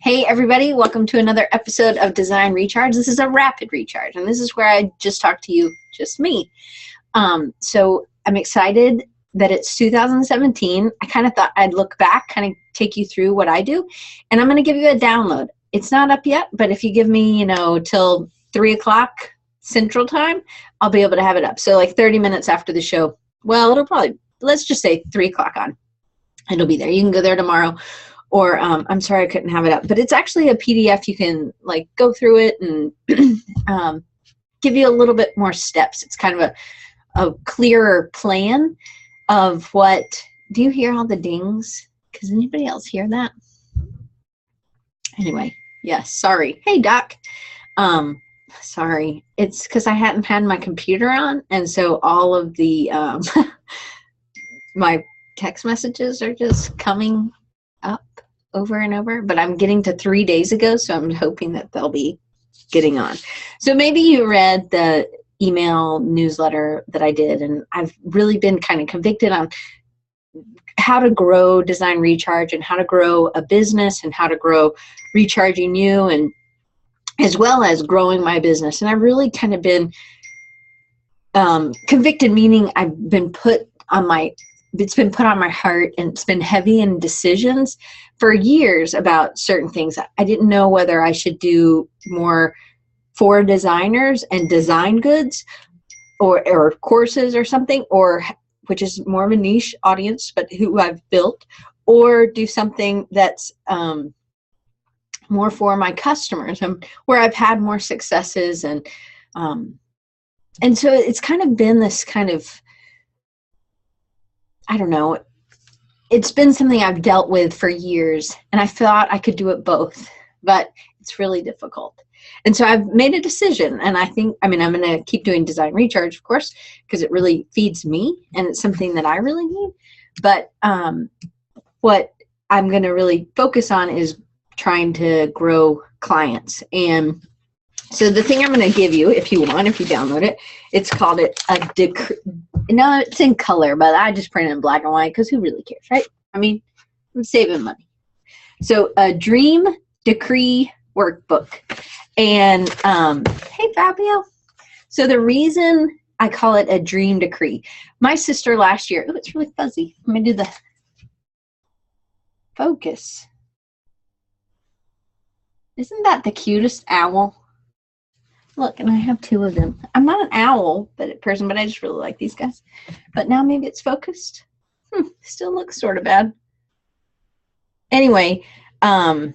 Hey everybody, welcome to another episode of Design Recharge. This is a rapid recharge, and this is where I just talk to you, just me. So I'm excited that it's 2017. I kind of thought I'd look back, kind of take you through what I do, and I'm going to give you a download. It's not up yet, but if you give me, till 3 o'clock Central Time, I'll be able to have it up. So like 30 minutes after the show. Well, it'll probably, let's just say 3 o'clock on. It'll be there. You can go there tomorrow. Or I'm sorry I couldn't have it up, but it's actually a PDF. You can like go through it and give you a little bit more steps. It's kind of a clearer plan of what. Do you hear all the dings? Does anybody else hear that? Anyway, yes. Sorry. Hey, Doc. Sorry. It's because I hadn't had my computer on, and so all of the my text messages are just coming up over and over, but I'm getting to 3 days ago, so I'm hoping that they'll be getting on. So maybe you read the email newsletter that I did, and I've really been kind of convicted on how to grow Design Recharge and how to grow a business and how to grow Recharging You, and as well as growing my business. And I've really kind of been convicted, meaning I've been it's been put on my heart, and it's been heavy in decisions for years about certain things. I didn't know whether I should do more for designers and design goods or courses or something, or which is more of a niche audience, but who I've built, or do something that's more for my customers and where I've had more successes. And so it's kind of been this kind of, I don't know, it's been something I've dealt with for years, and I thought I could do it both, but it's really difficult. And so I've made a decision, and I'm going to keep doing Design Recharge, of course, because it really feeds me, and it's something that I really need. But what I'm going to really focus on is trying to grow clients. And so the thing I'm going to give you, if you download it, it's called a decree. No, it's in color, but I just print it in black and white because who really cares, right? I mean, I'm saving money. So a dream decree workbook. And hey, Fabio. So the reason I call it a dream decree, my sister last year, oh, it's really fuzzy. Let me do the focus. Isn't that the cutest owl? Look, and I have two of them. I'm not an owl person, but I just really like these guys. But now maybe it's focused. Still looks sort of bad. Anyway, no,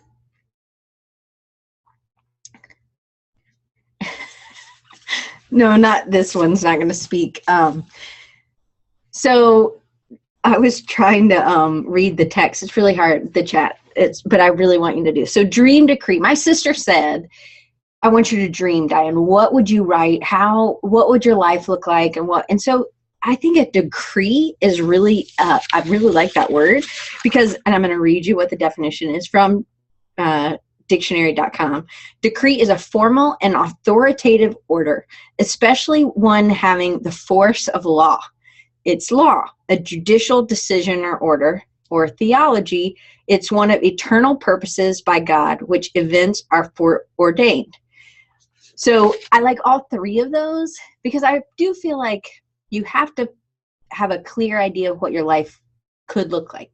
not this one's not going to speak. So I was trying to read the text. It's really hard, the chat. But I really want you to do. So dream decree. My sister said, I want you to dream, Diane. What would you write? What would your life look like? And so I think a decree is really, I really like that word and I'm going to read you what the definition is from dictionary.com. Decree is a formal and authoritative order, especially one having the force of law. It's law, a judicial decision or order, or theology. It's one of eternal purposes by God, which events are foreordained. So I like all three of those because I do feel like you have to have a clear idea of what your life could look like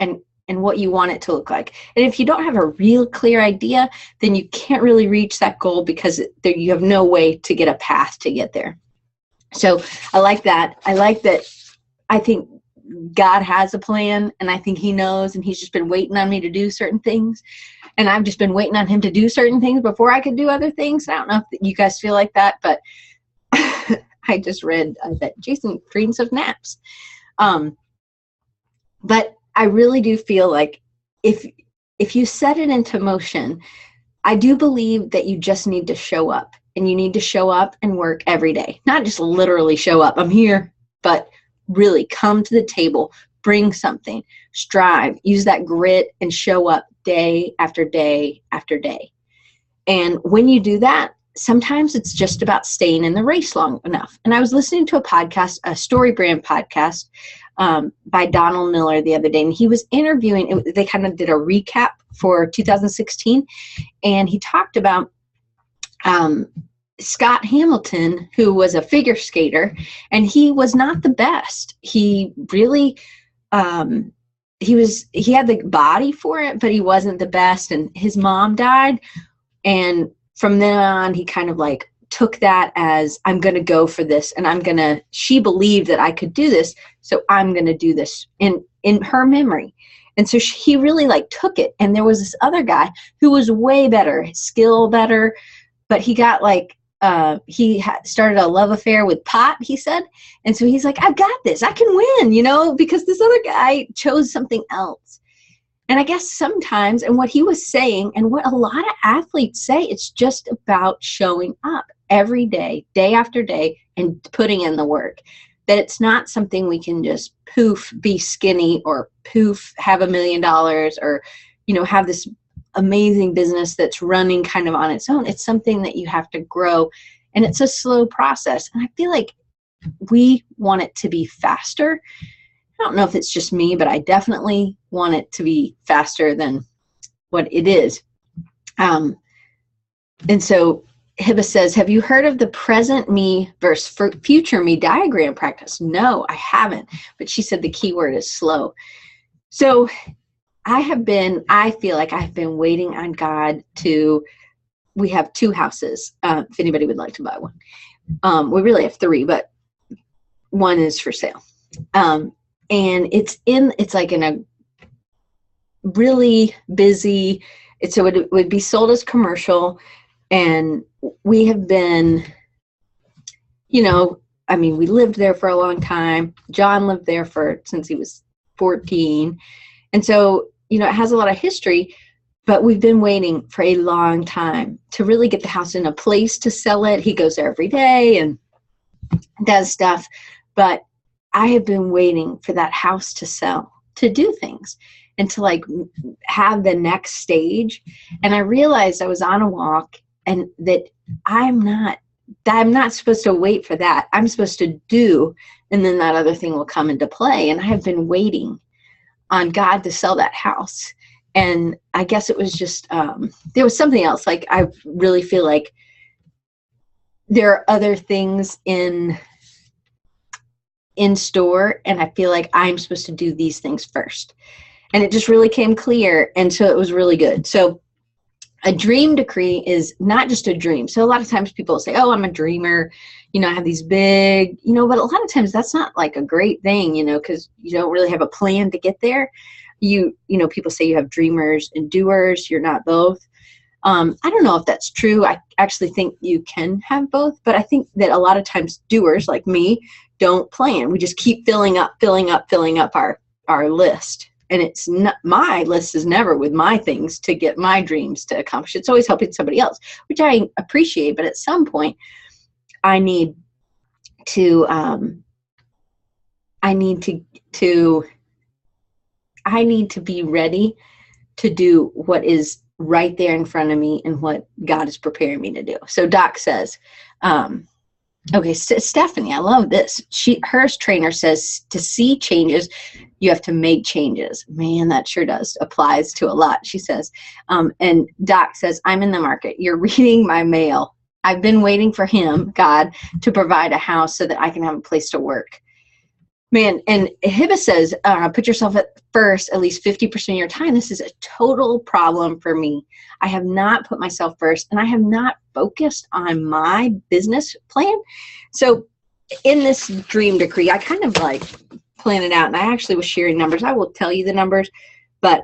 and what you want it to look like. And if you don't have a real clear idea, then you can't really reach that goal because you have no way to get a path to get there. So I like that. I like that. I think God has a plan, and I think he knows, and he's just been waiting on me to do certain things. And I've just been waiting on him to do certain things before I could do other things. I don't know if you guys feel like that, but I just read that Jason dreams of naps. But I really do feel like if you set it into motion, I do believe that you just need to show up, and you need to show up and work every day. Not just literally show up, I'm here, but really come to the table, bring something, strive, use that grit, and show up day after day after day. And when you do that, sometimes it's just about staying in the race long enough. And I was listening to a podcast, a StoryBrand podcast, by Donald Miller the other day, and he was interviewing, they kind of did a recap for 2016, and he talked about Scott Hamilton, who was a figure skater, and he was not the best. He really, he had the body for it, but he wasn't the best, and his mom died, and from then on, he kind of like took that as, I'm going to go for this, and she believed that I could do this, so I'm going to do this in her memory. And so he really like took it. And there was this other guy who was way better, skill better, but he got like, started a love affair with pot, he said. And so he's like, I've got this, I can win, because this other guy chose something else. And I guess sometimes, and what he was saying, and what a lot of athletes say, it's just about showing up every day, day after day, and putting in the work. That it's not something we can just poof, be skinny, or poof, have $1 million, or, have this amazing business that's running kind of on its own. It's something that you have to grow, and it's a slow process. And I feel like we want it to be faster. I don't know if it's just me, but I definitely want it to be faster than what it is. And so Hiba says, have you heard of the present me versus future me diagram practice? No, I haven't. But she said the key word is slow. So I feel like I've been waiting on God we have 2 houses, if anybody would like to buy one. We really have 3, but one is for sale. And it's like in a really busy, so it would be sold as commercial. And we have been, we lived there for a long time. John lived there since he was 14. And so, it has a lot of history, but we've been waiting for a long time to really get the house in a place to sell it. He goes there every day and does stuff. But I have been waiting for that house to sell, to do things, and to like have the next stage. And I realized I was on a walk, and that I'm not supposed to wait for that. I'm supposed to do, and then that other thing will come into play. And I have been waiting on God to sell that house. And I guess it was just, there was something else. Like, I really feel like there are other things in store, and I feel like I'm supposed to do these things first. And it just really came clear. And so it was really good. So a dream decree is not just a dream. So a lot of times people say, oh, I'm a dreamer, I have these big, but a lot of times that's not like a great thing, because you don't really have a plan to get there. People say you have dreamers and doers. You're not both. I don't know if that's true. I actually think you can have both, but I think that a lot of times doers like me don't plan. We just keep filling up our list. And it's not, my list is never with my things to get my dreams to accomplish. It's always helping somebody else, which I appreciate. But at some point, I need to be ready to do what is right there in front of me and what God is preparing me to do. So Doc says, okay, Stephanie, I love this. Her trainer says to see changes, you have to make changes. Man, that sure does. Applies to a lot, she says. And Doc says, I'm in the market. You're reading my mail. I've been waiting for him, God, to provide a house so that I can have a place to work. Man, and Hiba says, put yourself at first at least 50% of your time. This is a total problem for me. I have not put myself first, and I have not focused on my business plan. So in this dream decree, I kind of like plan it out, and I actually was sharing numbers. I will tell you the numbers, but,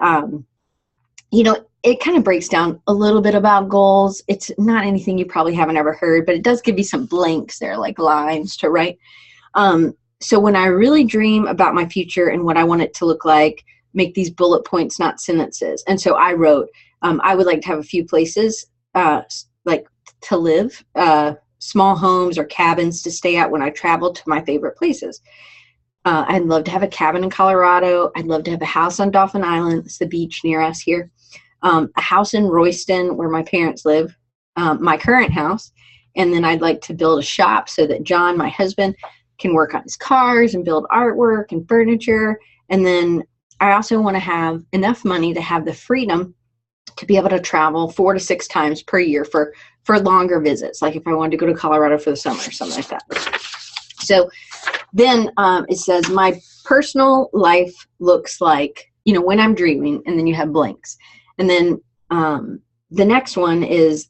it kind of breaks down a little bit about goals. It's not anything you probably haven't ever heard, but it does give you some blanks there, like lines to write. So when I really dream about my future and what I want it to look like, make these bullet points, not sentences. And so I wrote, I would like to have a few places like to live, small homes or cabins to stay at when I travel to my favorite places. I'd love to have a cabin in Colorado. I'd love to have a house on Dauphin Island. It's the beach near us here. A house in Royston where my parents live, my current house. And then I'd like to build a shop so that John, my husband, can work on his cars and build artwork and furniture. And then I also want to have enough money to have the freedom to be able to travel 4 to 6 times per year for longer visits, like if I wanted to go to Colorado for the summer or something like that. So then it says, my personal life looks like, when I'm dreaming, and then you have blanks. And then the next one is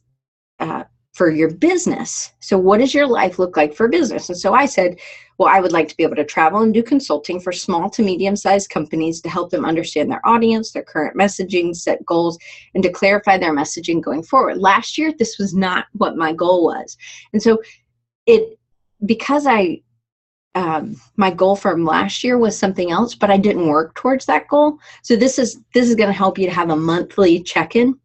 for your business. So what does your life look like for business? And so I said, well, I would like to be able to travel and do consulting for small to medium-sized companies to help them understand their audience, their current messaging, set goals, and to clarify their messaging going forward. Last year, this was not what my goal was. And so because my goal from last year was something else, but I didn't work towards that goal. So this is going to help you to have a monthly check-in.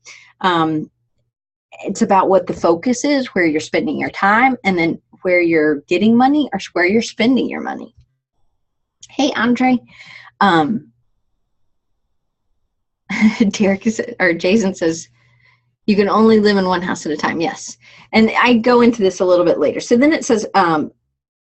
It's about what the focus is, where you're spending your time, and then where you're getting money or where you're spending your money. Hey, Andre. Jason says, you can only live in one house at a time. Yes. And I go into this a little bit later. So then it says,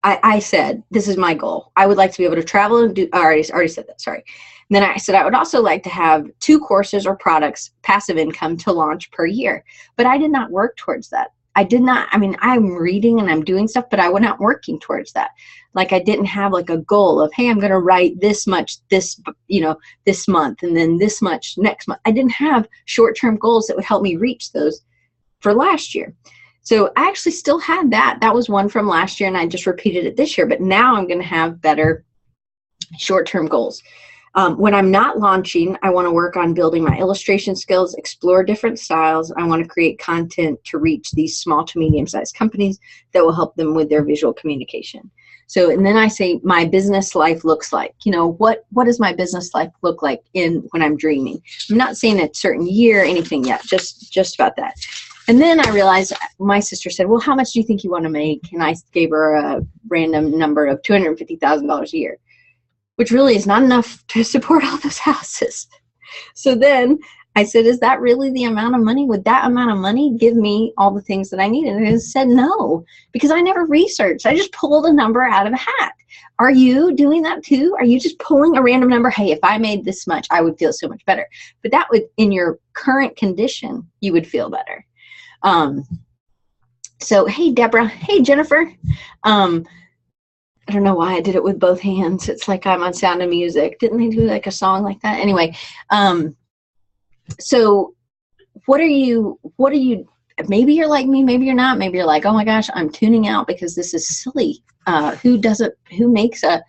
I said, this is my goal. I would like to be able to travel and do, I already said that, sorry. And then I said, I would also like to have 2 courses or products, passive income to launch per year. But I did not work towards that. I'm reading and I'm doing stuff, but I was not working towards that. Like I didn't have like a goal of, hey, I'm going to write this much this month and then this much next month. I didn't have short-term goals that would help me reach those for last year. So I actually still had that. That was one from last year and I just repeated it this year, but now I'm going to have better short-term goals. When I'm not launching, I want to work on building my illustration skills, explore different styles. I want to create content to reach these small to medium-sized companies that will help them with their visual communication. So, and then I say my business life looks like, what does my business life look like when I'm dreaming? I'm not saying a certain year, anything yet, just about that. And then I realized my sister said, well, how much do you think you want to make? And I gave her a random number of $250,000 a year, which really is not enough to support all those houses. So then I said, is that really the amount of money? Would that amount of money give me all the things that I needed? And I said no, because I never researched. I just pulled a number out of a hat. Are you doing that too? Are you just pulling a random number? Hey, if I made this much, I would feel so much better. But that would, in your current condition, you would feel better. So, hey, Deborah. Hey, Jennifer. I don't know why I did it with both hands. It's like I'm on Sound of Music. Didn't they do like a song like that? Anyway, so what are you, maybe you're like me, maybe you're not. Maybe you're like, oh my gosh, I'm tuning out because this is silly. Who makes a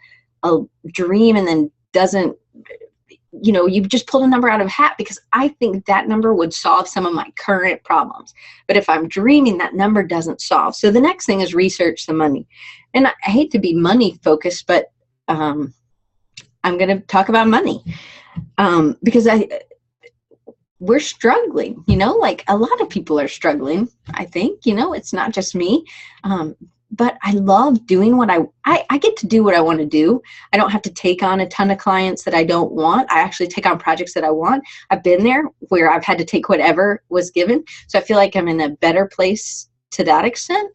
dream and then doesn't, you've just pulled a number out of a hat, because I think that number would solve some of my current problems. But if I'm dreaming, that number doesn't solve. So the next thing is research the money. And I hate to be money focused, but I'm going to talk about money because we're struggling, like a lot of people are struggling. I think, it's not just me. But I love doing what I get to do what I want to do. I don't have to take on a ton of clients that I don't want. I actually take on projects that I want. I've been there where I've had to take whatever was given. So I feel like I'm in a better place to that extent.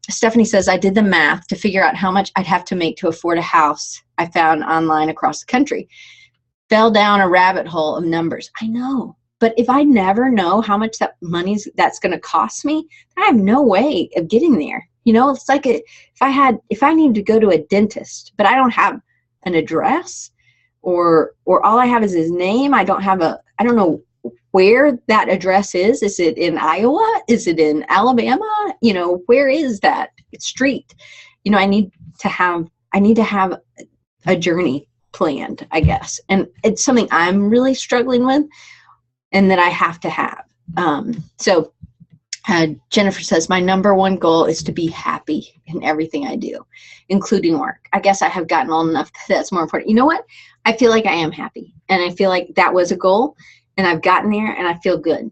Stephanie says, I did the math to figure out how much I'd have to make to afford a house I found online across the country. Fell down a rabbit hole of numbers. I know. But if I never know how much that's going to cost me, I have no way of getting there. It's like if I need to go to a dentist, but I don't have an address or all I have is his name. I don't know where that address is. Is it in Iowa? Is it in Alabama? Where is that street? I need to have a journey planned, I guess. And it's something I'm really struggling with and that I have to have. Jennifer says, my number one goal is to be happy in everything I do, including work. I guess I have gotten old enough that's more important. You know what? I feel like I am happy. And I feel like that was a goal. And I've gotten there and I feel good.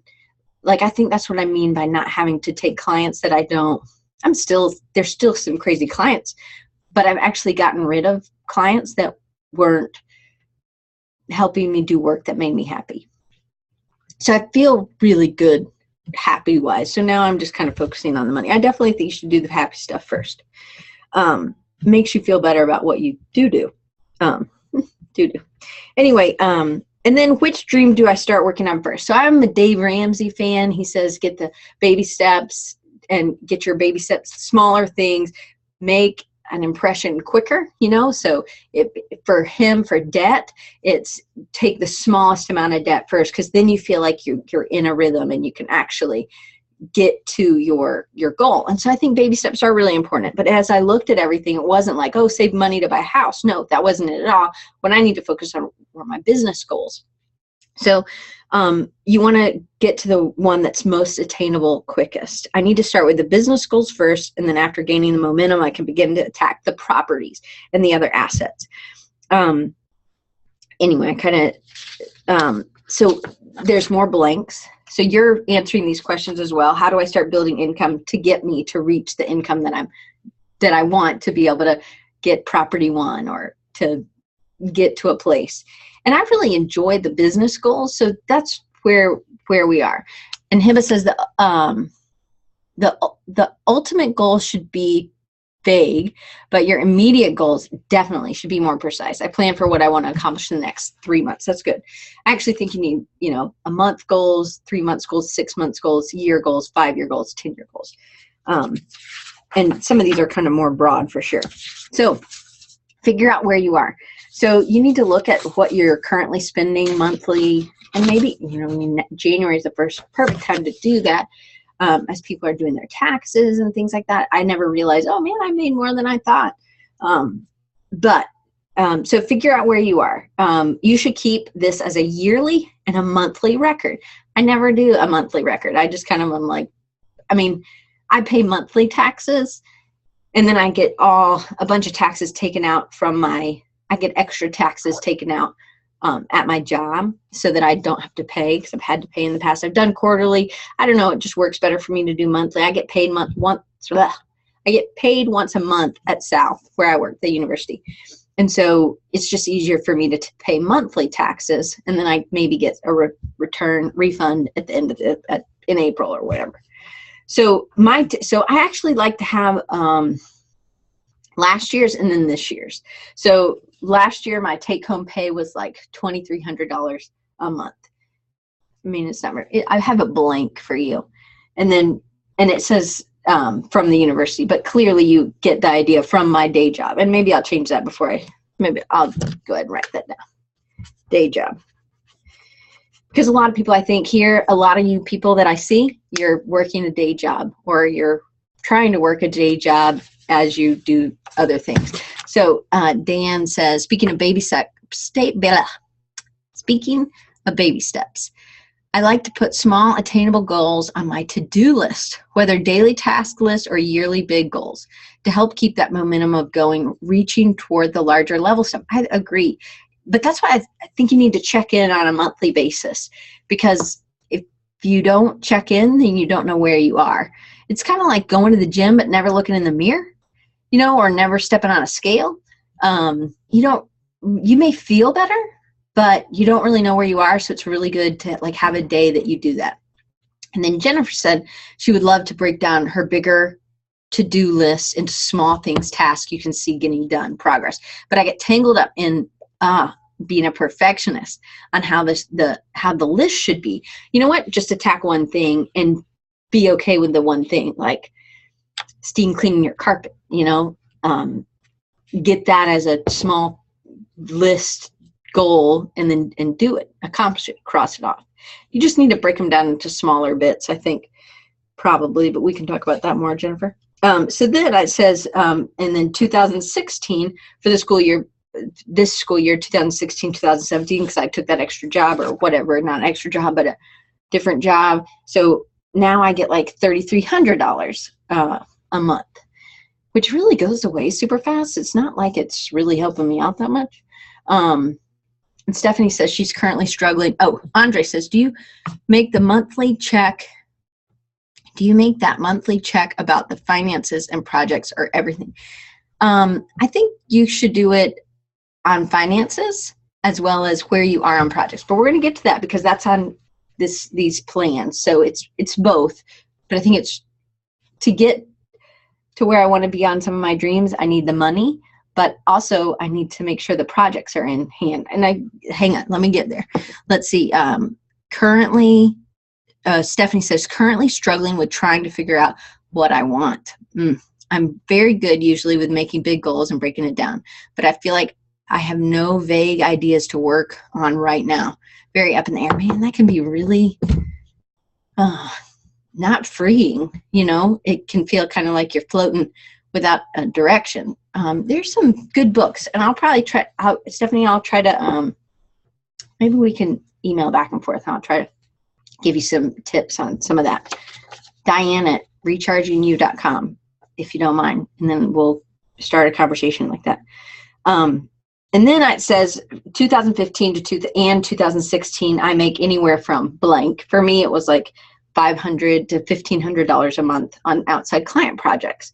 Like, I think that's what I mean by not having to take clients that there's still some crazy clients, but I've actually gotten rid of clients that weren't helping me do work that made me happy. So I feel really good happy wise. So now I'm just kind of focusing on the money. I definitely think you should do the happy stuff first. makes you feel better about what you do. Do. Anyway, and then which dream do I start working on first? So I'm a Dave Ramsey fan. He says get the baby steps and get your baby steps, smaller things, make an impression quicker, so for him, for debt, it's take the smallest amount of debt first, because then you feel like you're in a rhythm and you can actually get to your goal. And so I think baby steps are really important. But as I looked at everything, it wasn't like, oh, save money to buy a house. No, that wasn't it at all. What I need to focus on were my business goals. So you want to get to the one that's most attainable quickest. I need to start with the business goals first, and then after gaining the momentum, I can begin to attack the properties and the other assets. Anyway, so there's more blanks. So you're answering these questions as well. How do I start building income to get me to reach the income that I want to be able to get property one or to get to a place? And I really enjoy the business goals, so that's where we are. And Hiba says the ultimate goal should be vague, but your immediate goals definitely should be more precise. I plan for what I want to accomplish in the next 3 months. That's good. I actually think you need, a month goals, 3 months goals, 6 months goals, year goals, 5-year goals, 10-year goals. And some of these are kind of more broad for sure. So figure out where you are. So you need to look at what you're currently spending monthly, and maybe, January is the perfect time to do that. As people are doing their taxes and things like that. I never realized, oh man, I made more than I thought. So figure out where you are. You should keep this as a yearly and a monthly record. I never do a monthly record. I just kind of am like, I pay monthly taxes, and then I get a bunch of taxes taken out I get extra taxes taken out at my job so that I don't have to pay, because I've had to pay in the past. I've done quarterly. I don't know. It just works better for me to do monthly. I get paid once a month at South, where I work, the university. And so it's just easier for me to pay monthly taxes, and then I maybe get a refund at the end of in April or whatever. So I actually like to have last year's and then this year's. So last year, my take-home pay was like $2,300 a month. It's not very, I have it blank for you. And it says from the university, but clearly you get the idea from my day job. And maybe I'll change that maybe I'll go ahead and write that down. Day job. Because a lot of people, I think here, a lot of you people that I see, you're working a day job, or you're trying to work a day job as you do other things. So Dan says, speaking of baby steps, I like to put small attainable goals on my to-do list, whether daily task list or yearly big goals, to help keep that momentum of reaching toward the larger level stuff. I agree. But that's why I think you need to check in on a monthly basis, because if you don't check in, then you don't know where you are. It's kind of like going to the gym but never looking in the mirror, or never stepping on a scale. You may feel better, but you don't really know where you are. So it's really good to have a day that you do that. And then Jennifer said she would love to break down her bigger to-do list into small things, tasks you can see getting done, progress. But I get tangled up in being a perfectionist on how the list should be. You know what? Just attack one thing and be okay with the one thing, like steam cleaning your carpet, get that as a small list goal, and do it, accomplish it, cross it off. You just need to break them down into smaller bits, I think, probably, but we can talk about that more, Jennifer. So then it says, and then 2016 for this school year, 2016, 2017, because I took that extra job or whatever, not an extra job, but a different job. So now I get like $3,300 a month, which really goes away super fast. It's not like it's really helping me out that much. And Stephanie says she's currently struggling. Oh, Andre says, do you make that monthly check about the finances and projects or everything? I think you should do it on finances as well as where you are on projects. But we're going to get to that because that's on these plans. So it's both. But I think it's to get to where I want to be on some of my dreams, I need the money, but also I need to make sure the projects are in hand. And hang on, let me get there. Let's see. Currently, Stephanie says, currently struggling with trying to figure out what I want. I'm very good usually with making big goals and breaking it down, but I feel like I have no vague ideas to work on right now. Very up in the air. Man, that can be really not freeing. You know, it can feel kind of like you're floating without a direction. There's some good books, and I'll probably try, Stephanie, I'll try to, maybe we can email back and forth, and I'll try to give you some tips on some of that. Diane at rechargingyou.com, if you don't mind, and then we'll start a conversation like that. And then it says 2015 and 2016, I make anywhere from blank. For me, it was like $500 to $1,500 a month on outside client projects,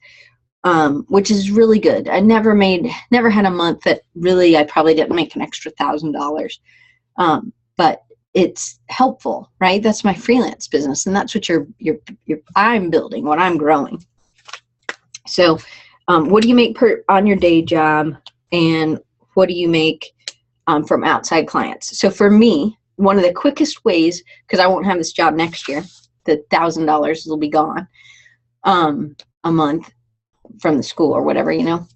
which is really good. I never had a month that really I probably didn't make an extra $1,000. But it's helpful, right? That's my freelance business, and that's what I'm building, what I'm growing. So, what do you make on your day job, and what do you make from outside clients? So for me, one of the quickest ways, because I won't have this job next year, the $1,000 will be gone a month from the school or whatever, you know.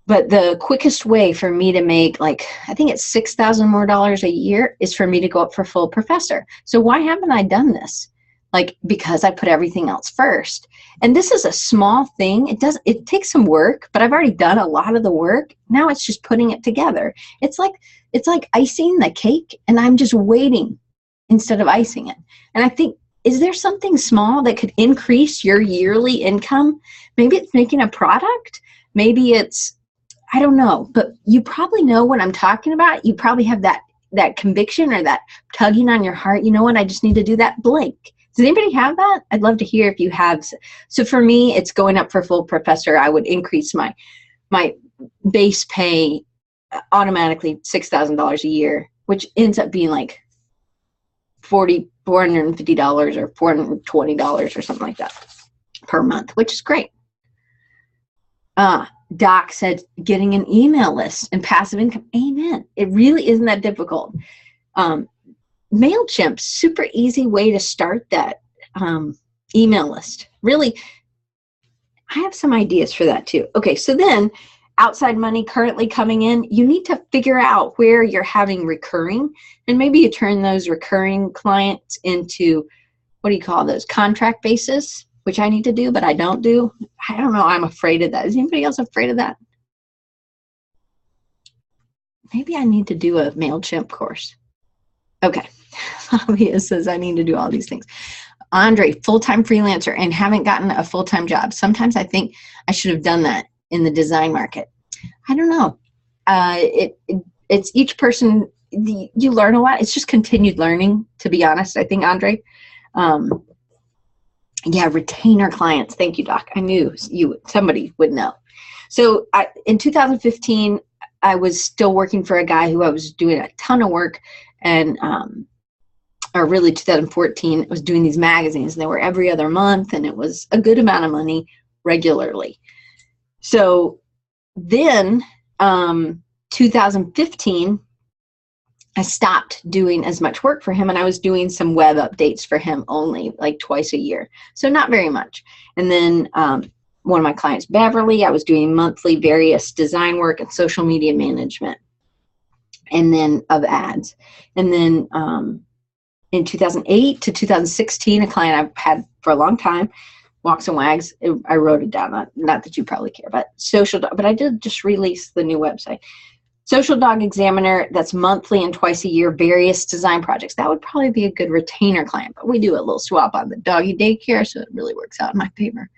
But the quickest way for me to make, like, I think it's $6,000 more a year, is for me to go up for full professor. So why haven't I done this? Like, because I put everything else first. And this is a small thing. It takes some work, but I've already done a lot of the work. Now it's just putting it together. It's like icing the cake, and I'm just waiting instead of icing it. And I think, is there something small that could increase your yearly income? Maybe it's making a product. Maybe it's, I don't know, but you probably know what I'm talking about. You probably have that conviction or that tugging on your heart. You know what? I just need to do that blank. Does anybody have that? I'd love to hear if you have. So for me, it's going up for full professor. I would increase my base pay automatically $6,000 a year, which ends up being like $450 or $420 or something like that per month, which is great. Doc said getting an email list and passive income. Amen. It really isn't that difficult. MailChimp, super easy way to start that email list. Really, I have some ideas for that too. Okay, so then outside money currently coming in, you need to figure out where you're having recurring, and maybe you turn those recurring clients into, what do you call those, contract basis, which I need to do, but I don't do. I don't know. I'm afraid of that. Is anybody else afraid of that? Maybe I need to do a MailChimp course. Okay. Flavia says I need to do all these things. Andre, full-time freelancer and haven't gotten a full-time job. Sometimes I think I should have done that in the design market. I don't know. It's each person, you learn a lot. It's just continued learning, to be honest, I think, Andre. Yeah, retainer clients. Thank you, Doc. I knew somebody would know. So in 2015, I was still working for a guy who I was doing a ton of work, and or really 2014, I was doing these magazines, and they were every other month, and it was a good amount of money regularly. So then 2015, I stopped doing as much work for him, and I was doing some web updates for him only, like twice a year. So not very much. And then one of my clients, Beverly, I was doing monthly various design work and social media management, and then of ads. And then in 2008 to 2016, a client I've had for a long time, Walks and Wags, I wrote it down, not that you probably care, but Social Dog, but I did just release the new website. Social Dog Examiner, that's monthly and twice a year, various design projects. That would probably be a good retainer client, but we do a little swap on the doggy daycare, so it really works out in my favor.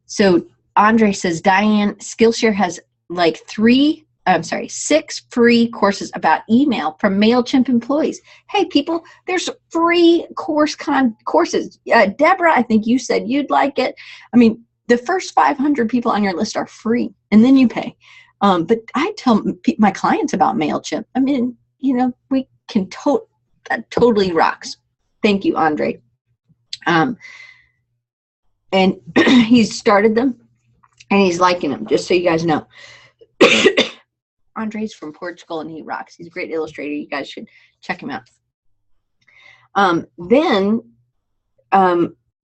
So Andre says, Diane, Skillshare has like 6 free courses about email from MailChimp employees. Hey, people, there's free courses. Deborah, I think you said you'd like it. I mean, the first 500 people on your list are free, and then you pay. But I tell my clients about MailChimp. I mean, you know, we can that totally rocks. Thank you, Andre. and he's started them and he's liking them, just so you guys know. Andre's from Portugal and he rocks. He's a great illustrator. You guys should check him out. Then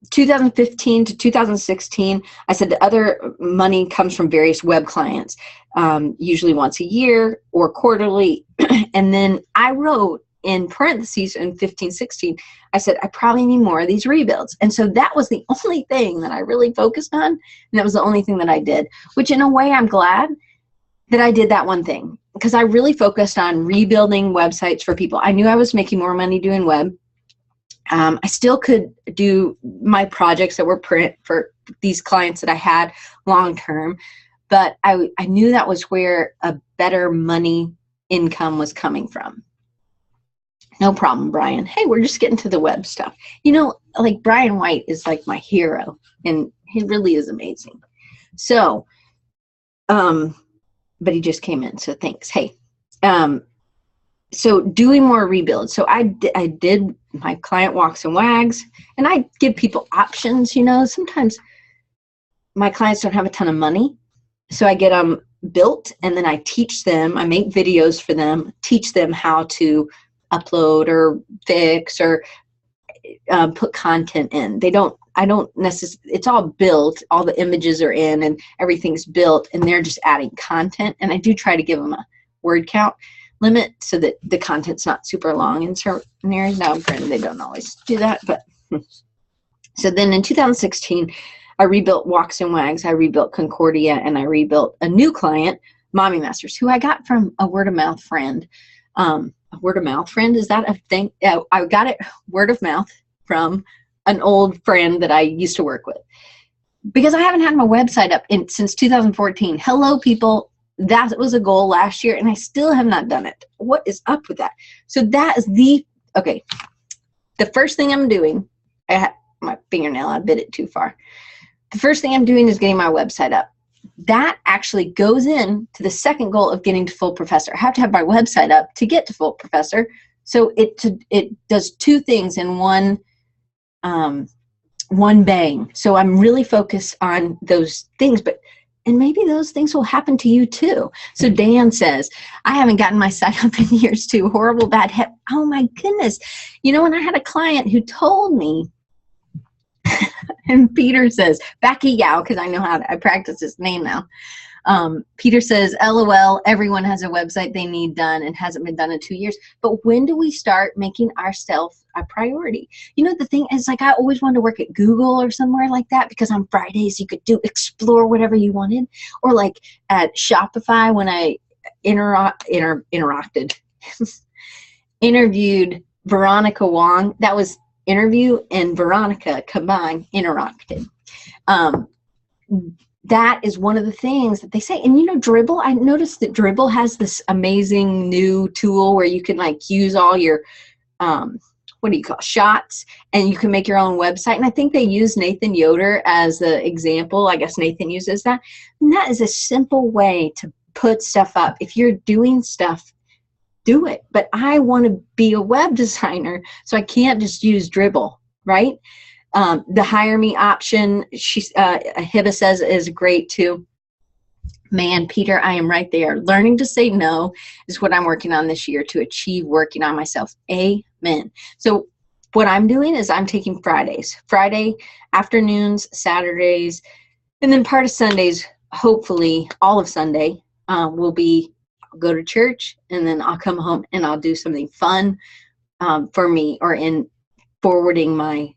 2015 to 2016, I said the other money comes from various web clients, usually once a year or quarterly. And then I wrote in parentheses in 15, 16, I said, I probably need more of these rebuilds. And so that was the only thing that I really focused on. And that was the only thing that I did, which in a way I'm glad that I did that one thing, because I really focused on rebuilding websites for people. I knew I was making more money doing web. I still could do my projects that were print for these clients that I had long term, but I knew that was where a better money income was coming from. No problem, Brian. Hey, we're just getting to the web stuff. You know, like Brian White is like my hero, and he really is amazing. So, but he just came in, so thanks. Hey, so doing more rebuilds. So I did my client walks and wags, and I give people options. You know, sometimes my clients don't have a ton of money, so I get them built, and then I teach them. I make videos for them, teach them how to upload or fix or put content in. I don't necessarily, it's all built, all the images are in and everything's built, and they're just adding content. And I do try to give them a word count limit so that the content's not super long in certain areas. Now, granted, they don't always do that, but so then in 2016, I rebuilt Walks and Wags, I rebuilt Concordia, and I rebuilt a new client, Mommy Masters, who I got from a word of mouth friend. A word of mouth friend, is that a thing? I got it word of mouth from an old friend that I used to work with, because I haven't had my website up since 2014. Hello, people. That was a goal last year, and I still have not done it. What is up with that? So that is okay. The first thing I'm doing, I had my fingernail, I bit it too far. The first thing I'm doing is getting my website up. That actually goes in to the second goal of getting to Full Professor. I have to have my website up to get to Full Professor. So it does two things in one bang. So I'm really focused on those things, and maybe those things will happen to you too. So Dan says, I haven't gotten my site up in years too. Horrible, bad head. Oh my goodness. You know, when I had a client who told me, and Peter says, Becky Yao, because I know I practice his name now. Peter says, LOL, everyone has a website they need done and hasn't been done in 2 years. But when do we start making ourselves a priority? You know, the thing is, like, I always wanted to work at Google or somewhere like that, because on Fridays you could explore whatever you wanted. Or like at Shopify when I interviewed Veronica Wong. That was interview and Veronica combined, interacted. That is one of the things that they say. And you know, Dribbble, I noticed that Dribbble has this amazing new tool where you can like use all your shots, and you can make your own website. And I think they use Nathan Yoder as the example. I guess Nathan uses that. And that is a simple way to put stuff up. If you're doing stuff, do it. But I want to be a web designer, so I can't just use Dribbble, right? The hire me option, Hiba says, is great too. Man, Peter, I am right there. Learning to say no is what I'm working on this year to achieve working on myself. Amen. So what I'm doing is I'm taking Friday afternoons, Saturdays, and then part of Sundays, hopefully all of Sunday, will be go to church, and then I'll come home and I'll do something fun for me, or in forwarding my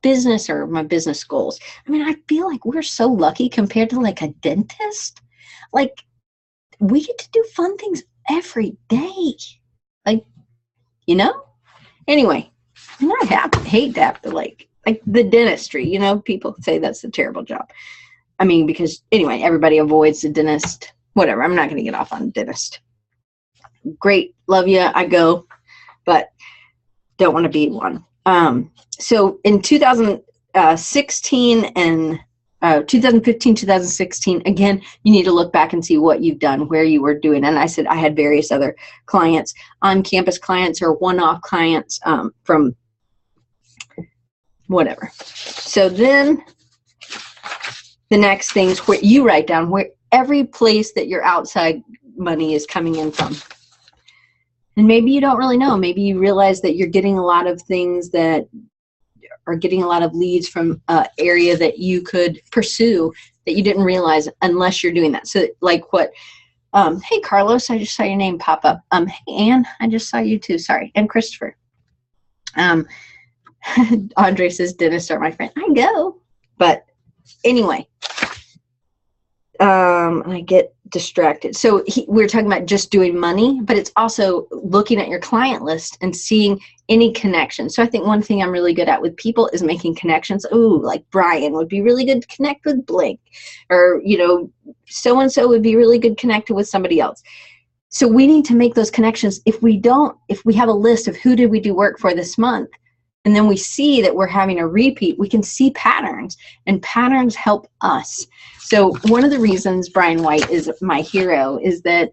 business or my business goals. I mean, I feel like we're so lucky compared to like a dentist. Like, we get to do fun things every day. Like, you know? Anyway, and I hate to have to like the dentistry, you know, people say that's a terrible job. I mean, because anyway, everybody avoids the dentist. Whatever, I'm not going to get off on dentist. Great, love you, I go, but don't want to be one. So in 2016 and 2015, 2016, again, you need to look back and see what you've done, where you were doing. And I said I had various other clients, on-campus clients or one-off clients from whatever. So then the next things where you write down where every place that your outside money is coming in from. And maybe you don't really know. Maybe you realize that you're getting a lot of things that are getting a lot of leads from an area that you could pursue that you didn't realize unless you're doing that. So like what, hey, Carlos, I just saw your name pop up. Hey, Anne, I just saw you too. Sorry. And Christopher. Andre says, dentists are my friend. I go. But anyway, I get distracted. So we're talking about just doing money, but it's also looking at your client list and seeing any connections. So I think one thing I'm really good at with people is making connections. Ooh, like Brian would be really good to connect with Blake, or, you know, so-and-so would be really good connected with somebody else. So we need to make those connections. If we have a list of who did we do work for this month, and then we see that we're having a repeat, we can see patterns, and patterns help us. So one of the reasons Brian White is my hero is that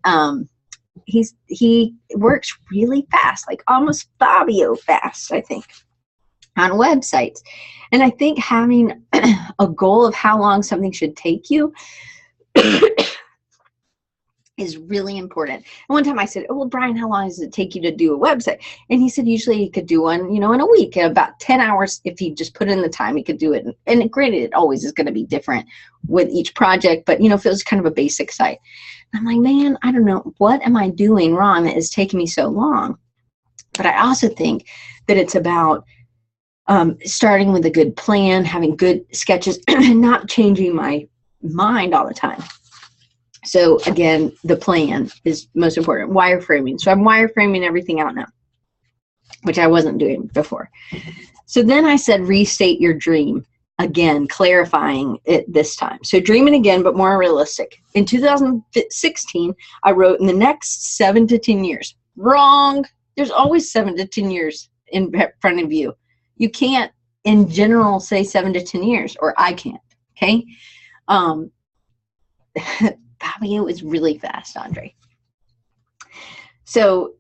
he works really fast, like almost Fabio fast, I think, on websites. And I think having a goal of how long something should take you is really important. And one time I said, oh, well, Brian, how long does it take you to do a website? And he said, usually he could do one, you know, in a week, in about 10 hours. If he just put in the time, he could do it. And granted, it always is going to be different with each project, but, you know, if it was kind of a basic site. I'm like, man, I don't know, what am I doing wrong that is taking me so long? But I also think that it's about starting with a good plan, having good sketches, and not changing my mind all the time. So again, the plan is most important. Wireframing. So I'm wireframing everything out now, which I wasn't doing before. So then I said, restate your dream. Again, clarifying it this time. So dreaming again, but more realistic. In 2016, I wrote in the next 7 to 10 years. Wrong. There's always 7 to 10 years in front of you. You can't, in general, say 7 to 10 years, or I can't. Okay. Fabio is really fast, Andre. So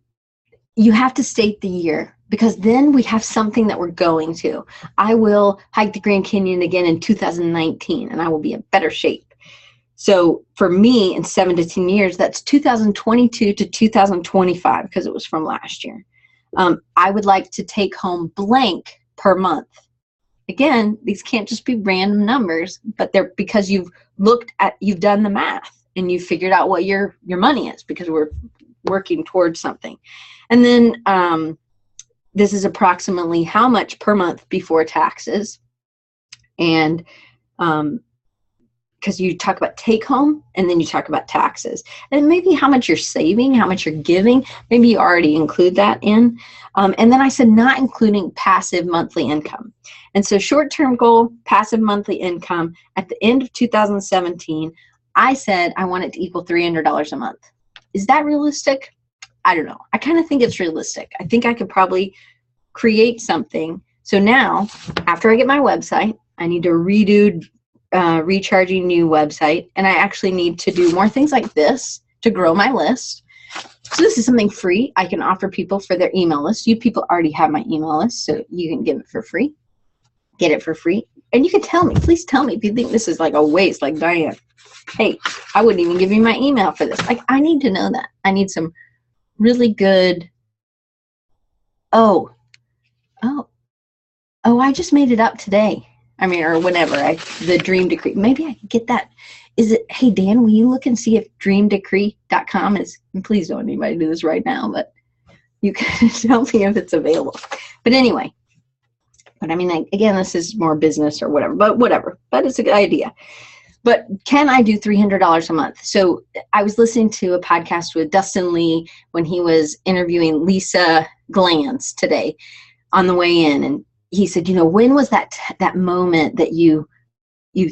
you have to state the year, because then we have something that we're going to. I will hike the Grand Canyon again in 2019, and I will be in better shape. So for me, in 7 to 10 years, that's 2022 to 2025, because it was from last year. I would like to take home blank per month. Again, these can't just be random numbers, but they're because you've done the math. And you figured out what your money is, because we're working towards something. And then this is approximately how much per month before taxes. And because you talk about take home, and then you talk about taxes. And maybe how much you're saving, how much you're giving. Maybe you already include that in. And then I said not including passive monthly income. And so short-term goal, passive monthly income, at the end of 2017, I said I want it to equal $300 a month. Is that realistic? I don't know. I kind of think it's realistic. I think I could probably create something. So now, after I get my website, I need to redo recharging new website, and I actually need to do more things like this to grow my list. So this is something free I can offer people for their email list. You people already have my email list, so you can give it for free. Get it for free. And you can tell me, please tell me if you think this is like a waste, like Diane. Hey, I wouldn't even give you my email for this. Like, I need to know that. I need some really good, I just made it up today. I mean, or whenever, the Dream Decree. Maybe I can get that. Is it, hey, Dan, will you look and see if dreamdecree.com is, and please don't anybody do this right now, but you can tell me if it's available. But anyway, but I mean, again, this is more business or whatever, but it's a good idea. But can I do $300 a month? So I was listening to a podcast with Dustin Lee when he was interviewing Lisa Glanz today on the way in. And he said, you know, when was that moment that you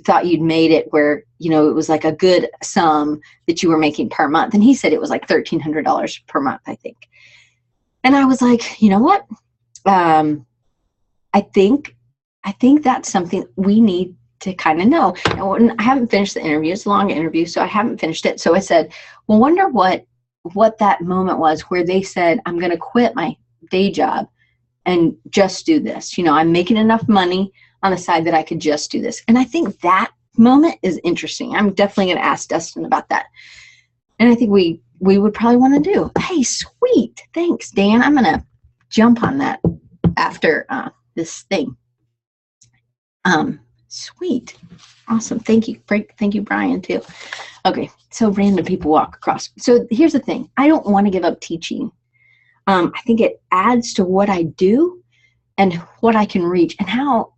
thought you'd made it where, you know, it was like a good sum that you were making per month? And he said it was like $1,300 per month, I think. And I was like, you know what? I think that's something we need to kind of know. And I haven't finished the interview. It's a long interview, so I haven't finished it. So I said, well, wonder what that moment was where they said, I'm going to quit my day job and just do this. You know, I'm making enough money on the side that I could just do this. And I think that moment is interesting. I'm definitely going to ask Dustin about that. And I think we would probably want to do. Hey, sweet. Thanks, Dan. I'm going to jump on that after this thing. Sweet. Awesome. Thank you. Thank you, Brian, too. Okay. So random people walk across. So here's the thing. I don't want to give up teaching. I think it adds to what I do and what I can reach, and how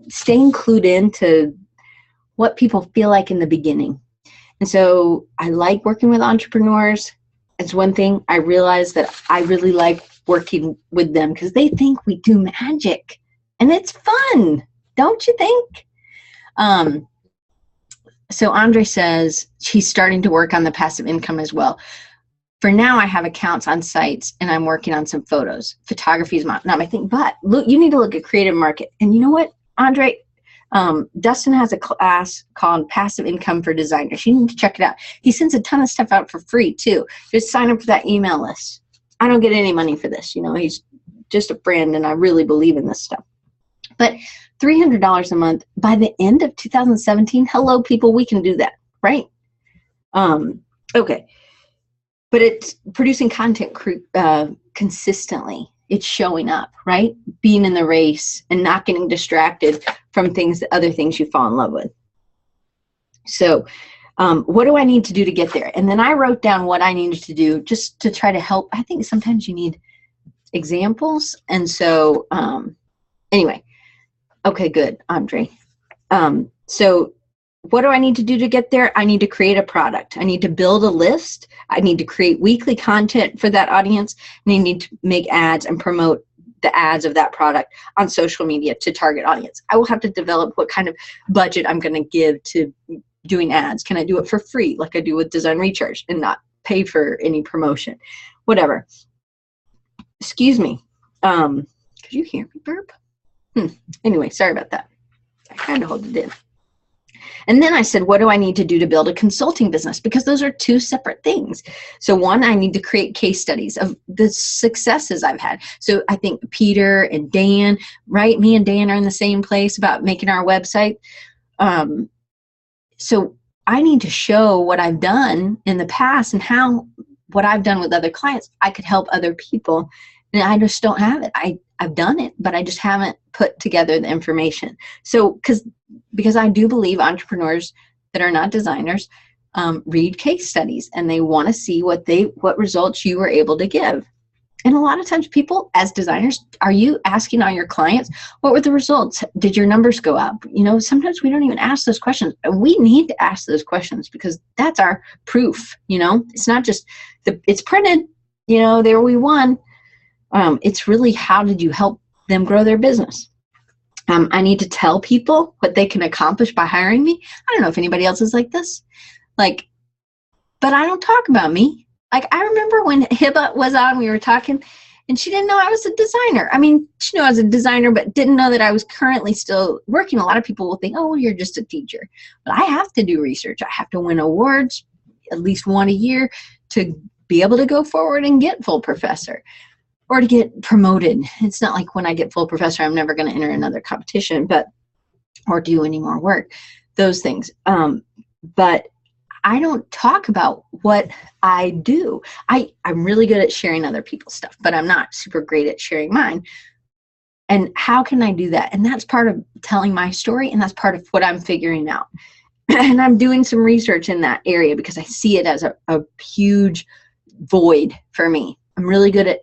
staying clued into what people feel like in the beginning. And so I like working with entrepreneurs. It's one thing. I realize that I really like working with them because they think we do magic, and it's fun. Don't you think? So Andre says she's starting to work on the passive income as well. For now, I have accounts on sites, and I'm working on some photos. Photography is not my thing, but look, you need to look at Creative Market. And you know what, Andre? Dustin has a class called Passive Income for Designers. You need to check it out. He sends a ton of stuff out for free, too. Just sign up for that email list. I don't get any money for this. He's just a friend, and I really believe in this stuff. But $300 a month by the end of 2017, hello, people, we can do that, right? Okay. But it's producing content consistently. It's showing up, right? Being in the race and not getting distracted from other things you fall in love with. So what do I need to do to get there? And then I wrote down what I needed to do just to try to help. I think sometimes you need examples. And so anyway, okay, good, Andre. So what do I need to do to get there? I need to create a product. I need to build a list. I need to create weekly content for that audience. And I need to make ads and promote the ads of that product on social media to target audience. I will have to develop what kind of budget I'm going to give to doing ads. Can I do it for free like I do with Design Recharge and not pay for any promotion? Whatever. Excuse me. Could you hear me burp? Anyway, sorry about that. I kind of hold it in. And then I said, what do I need to do to build a consulting business? Because those are two separate things. So one, I need to create case studies of the successes I've had. So I think Peter and Dan, right? Me and Dan are in the same place about making our website. So I need to show what I've done in the past and how what I've done with other clients, I could help other people. And I just don't have it. I've done it, but I just haven't put together the information. So because I do believe entrepreneurs that are not designers read case studies, and they want to see what results you were able to give. And a lot of times people, as designers, are you asking all your clients, what were the results? Did your numbers go up? Sometimes we don't even ask those questions. And we need to ask those questions because that's our proof. It's not just it's printed, there we won. It's really, how did you help them grow their business? I need to tell people what they can accomplish by hiring me. I don't know if anybody else is like this. But I don't talk about me. I remember when Hiba was on, we were talking, and she didn't know I was a designer. I mean, she knew I was a designer, but didn't know that I was currently still working. A lot of people will think, oh, well, you're just a teacher. But I have to do research. I have to win awards, at least one a year, to be able to go forward and get full professor. Or to get promoted. It's not like when I get full professor, I'm never going to enter another competition, or do any more work, those things. But I don't talk about what I do. I'm really good at sharing other people's stuff, but I'm not super great at sharing mine. And how can I do that? And that's part of telling my story, and that's part of what I'm figuring out. And I'm doing some research in that area because I see it as a huge void for me. I'm really good at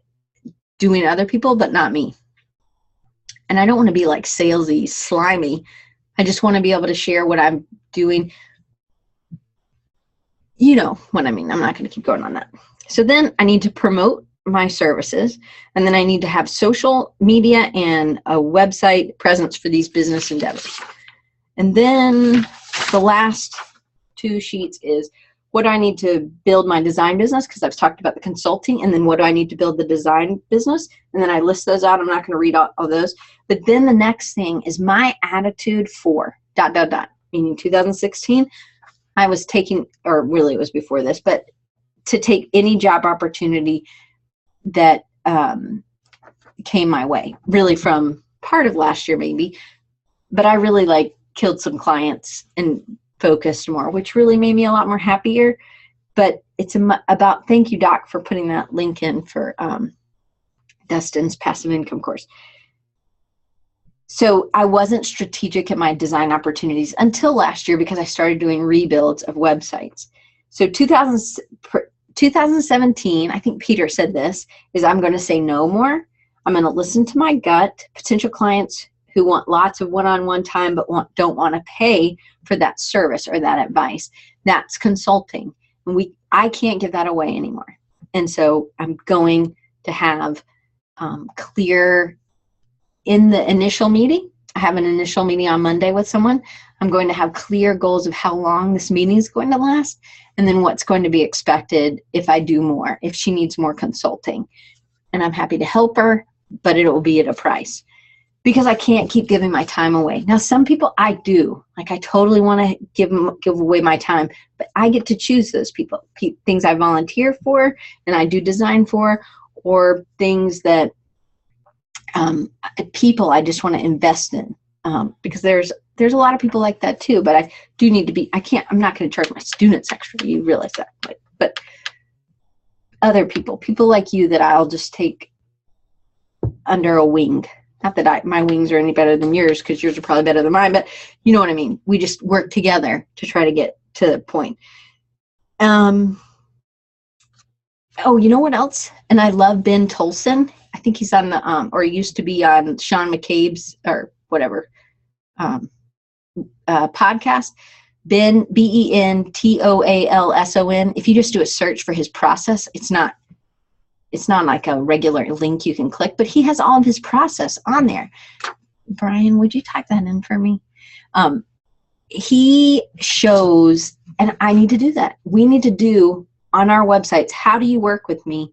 doing other people, but not me. And I don't want to be like salesy, slimy. I just want to be able to share what I'm doing. You know what I mean. I'm not going to keep going on that. So then I need to promote my services, and then I need to have social media and a website presence for these business endeavors. And then the last two sheets is, what do I need to build my design business? Because I've talked about the consulting. And then what do I need to build the design business? And then I list those out. I'm not going to read all those. But then the next thing is my attitude for ... Meaning 2016, I was taking, or really it was before this, but to take any job opportunity that came my way. Really from part of last year maybe. But I really killed some clients and focused more, which really made me a lot more happier. But it's about, thank you, Doc, for putting that link in for Dustin's passive income course. So I wasn't strategic at my design opportunities until last year because I started doing rebuilds of websites. So 2017, I think Peter said this, is I'm going to say no more. I'm going to listen to my gut. Potential clients who want lots of one-on-one time but don't want to pay for that service or that advice. That's consulting. And I can't give that away anymore. And so I'm going to have clear in the initial meeting. I have an initial meeting on Monday with someone. I'm going to have clear goals of how long this meeting is going to last, and then what's going to be expected if I do more, if she needs more consulting. And I'm happy to help her, but it will be at a price because I can't keep giving my time away. Now, some people I do, like I totally want to give away my time, but I get to choose those people, things I volunteer for and I do design for, or things that people I just want to invest in, because there's a lot of people like that too, but I do need to be, I'm not going to charge my students extra. You realize that, right? But other people like you that I'll just take under a wing. Not that my wings are any better than yours, because yours are probably better than mine, but you know what I mean? We just work together to try to get to the point. Oh, you know what else? And I love Ben Tolson. I think he's on the, or he used to be on Sean McCabe's or whatever podcast. Ben, BenToalson. If you just do a search for his process, it's not like a regular link you can click, but he has all of his process on there. Brian, would you type that in for me? He shows, and I need to do that. We need to do on our websites, how do you work with me?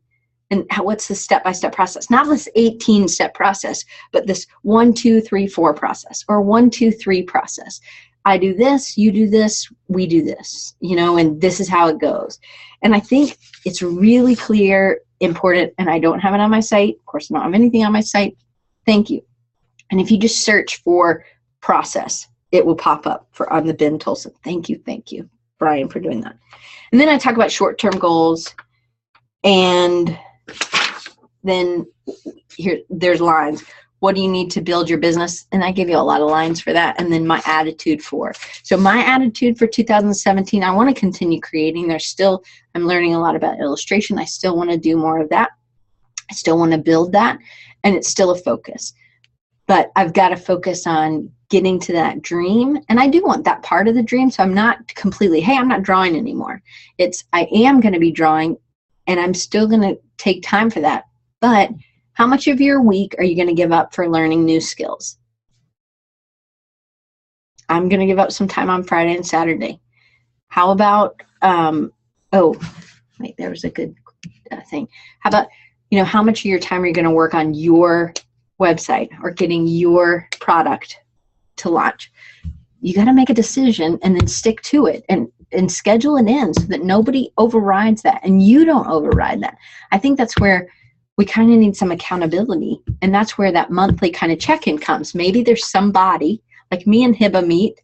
And what's the step-by-step process? Not this 18-step process, but this 1, 2, 3, 4 process, or 1, 2, 3 process. I do this, you do this, we do this, and this is how it goes. And I think it's really clear, important, and I don't have it on my site. Of course, I don't have anything on my site. Thank you. And if you just search for process, it will pop up on the Ben Tolson. Thank you, Brian, for doing that. And then I talk about short-term goals, and then there's lines. What do you need to build your business? And I give you a lot of lines for that. And then my attitude for. So my attitude for 2017, I want to continue creating. I'm learning a lot about illustration. I still want to do more of that. I still want to build that. And it's still a focus. But I've got to focus on getting to that dream. And I do want that part of the dream. So I'm not completely, hey, I'm not drawing anymore. I am going to be drawing, and I'm still going to take time for that. But how much of your week are you going to give up for learning new skills? I'm going to give up some time on Friday and Saturday. How about, there was a good thing. How about, how much of your time are you going to work on your website or getting your product to launch? You got to make a decision and then stick to it and schedule it in so that nobody overrides that and you don't override that. I think that's where we kind of need some accountability, and that's where that monthly kind of check-in comes. Maybe there's somebody, like me and Hiba meet,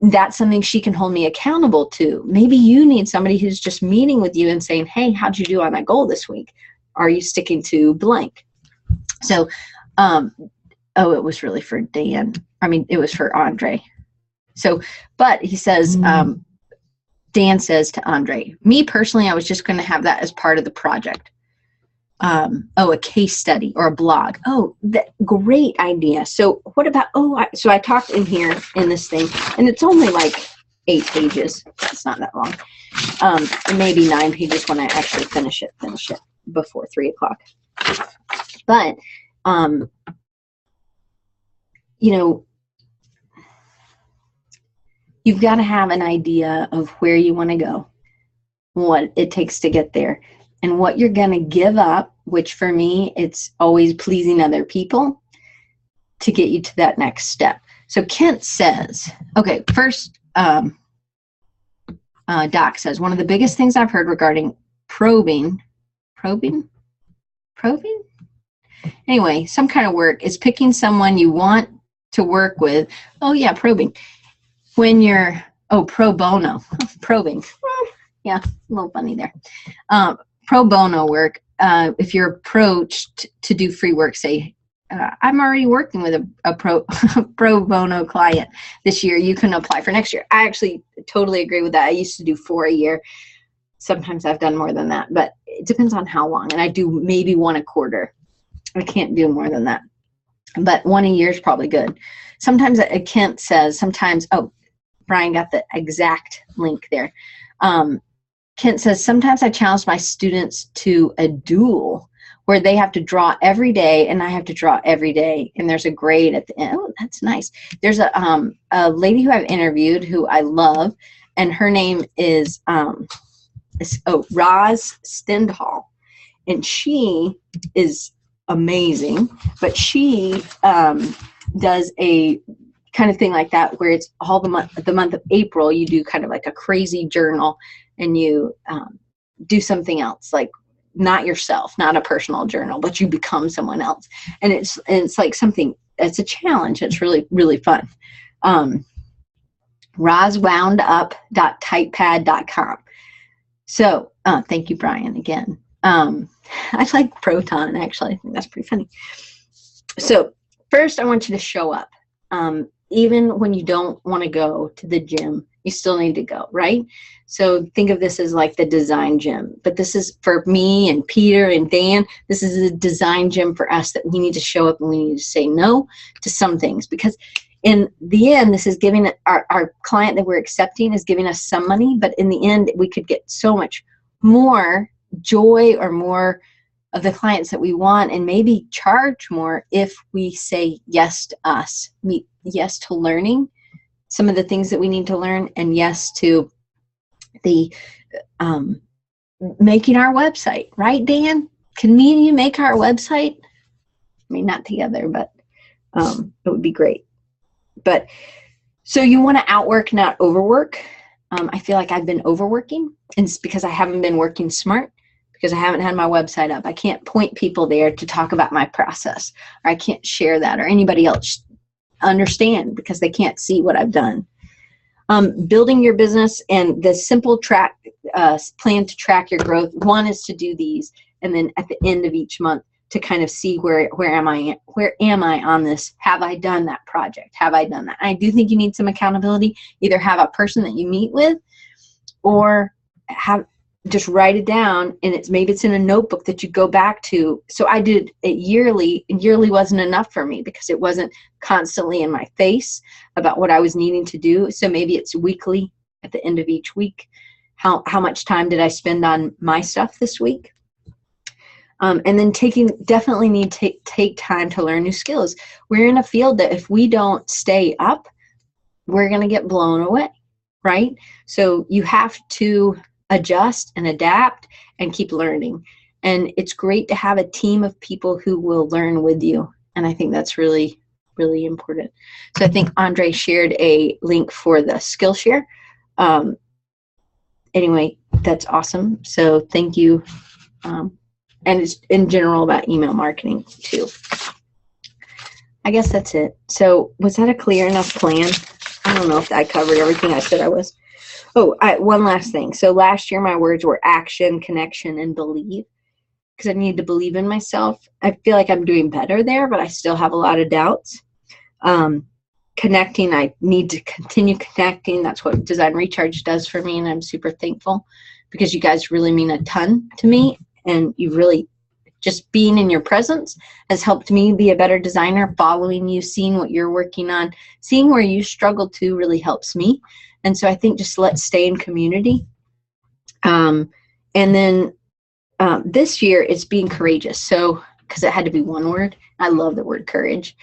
that's something she can hold me accountable to. Maybe you need somebody who's just meeting with you and saying, hey, how'd you do on that goal this week? Are you sticking to blank? So, it was really for Dan. It was for Andre. So, but he says, Dan says to Andre, me personally, I was just going to have that as part of the project. A case study or a blog. Great idea. So what about, so I talked in here in this thing, and it's only like 8 pages. It's not that long. Maybe 9 pages when I actually finish it before 3 o'clock. But, you've got to have an idea of where you want to go, what it takes to get there, and what you're going to give up, which for me, it's always pleasing other people to get you to that next step. So Kent says, first, Doc says, one of the biggest things I've heard regarding probing? Anyway, some kind of work is picking someone you want to work with. Oh yeah, probing. When you're, pro bono, probing. Yeah, a little funny there. Pro bono work, if you're approached to do free work, say, I'm already working with a pro bono client this year, you can apply for next year. I actually totally agree with that. I used to do 4 a year. Sometimes I've done more than that, but it depends on how long. And I do maybe 1 a quarter. I can't do more than that. But 1 a year is probably good. Sometimes Kent says, sometimes, Brian got the exact link there. Kent says, sometimes I challenge my students to a duel where they have to draw every day and I have to draw every day. And there's a grade at the end. Oh, that's nice. There's a lady who I've interviewed who I love, and her name is Roz Stendhal. And she is amazing, but she does a kind of thing like that where it's all the month of April, you do kind of like a crazy journal, and you do something else, like not yourself, not a personal journal, but you become someone else. And it's like something, it's a challenge. It's really, really fun. roswoundup.typepad.com. So thank you, Brian, again. I like Proton, actually. I think that's pretty funny. So first, I want you to show up. Even when you don't want to go to the gym, you still need to go, right? So think of this as like the design gym. But this is for me and Peter and Dan. This is a design gym for us, that we need to show up and we need to say no to some things. Because in the end, this is giving our client that we're accepting is giving us some money. But in the end, we could get so much more joy or more of the clients that we want, and maybe charge more if we say yes to us, yes to learning some of the things that we need to learn, and yes to the making our website, right, Dan? Can me and you make our website? I mean, not together, but it would be great. But so you want to outwork, not overwork. I feel like I've been overworking, and it's because I haven't been working smart, because I haven't had my website up. I can't point people there to talk about my process, or I can't share that, or anybody else understand because they can't see what I've done. Building your business and the simple plan to track your growth. One is to do these, and then at the end of each month to kind of see where am I on this? Have I done that project? Have I done that? I do think you need some accountability. Either have a person that you meet with, or just write it down, and maybe it's in a notebook that you go back to. So I did it yearly, and yearly wasn't enough for me because it wasn't constantly in my face about what I was needing to do. So maybe it's weekly, at the end of each week. How much time did I spend on my stuff this week? And then definitely need to take time to learn new skills. We're in a field that if we don't stay up, we're going to get blown away, right? So you have to adjust and adapt and keep learning. And it's great to have a team of people who will learn with you. And I think that's really, really important. So I think Andre shared a link for the Skillshare. Anyway, that's awesome. So thank you. And it's in general about email marketing too. I guess that's it. So was that a clear enough plan? I don't know if I covered everything I said I was. One last thing. So last year my words were action, connection, and believe, because I need to believe in myself. I feel like I'm doing better there, but I still have a lot of doubts. Connecting, I need to continue connecting. That's what Design Recharge does for me, and I'm super thankful because you guys really mean a ton to me, and you really, just being in your presence has helped me be a better designer. Following you, seeing what you're working on, seeing where you struggle to really helps me. And so I think just let's stay in community. And then this year it's being courageous. So, because it had to be one word. I love the word courage.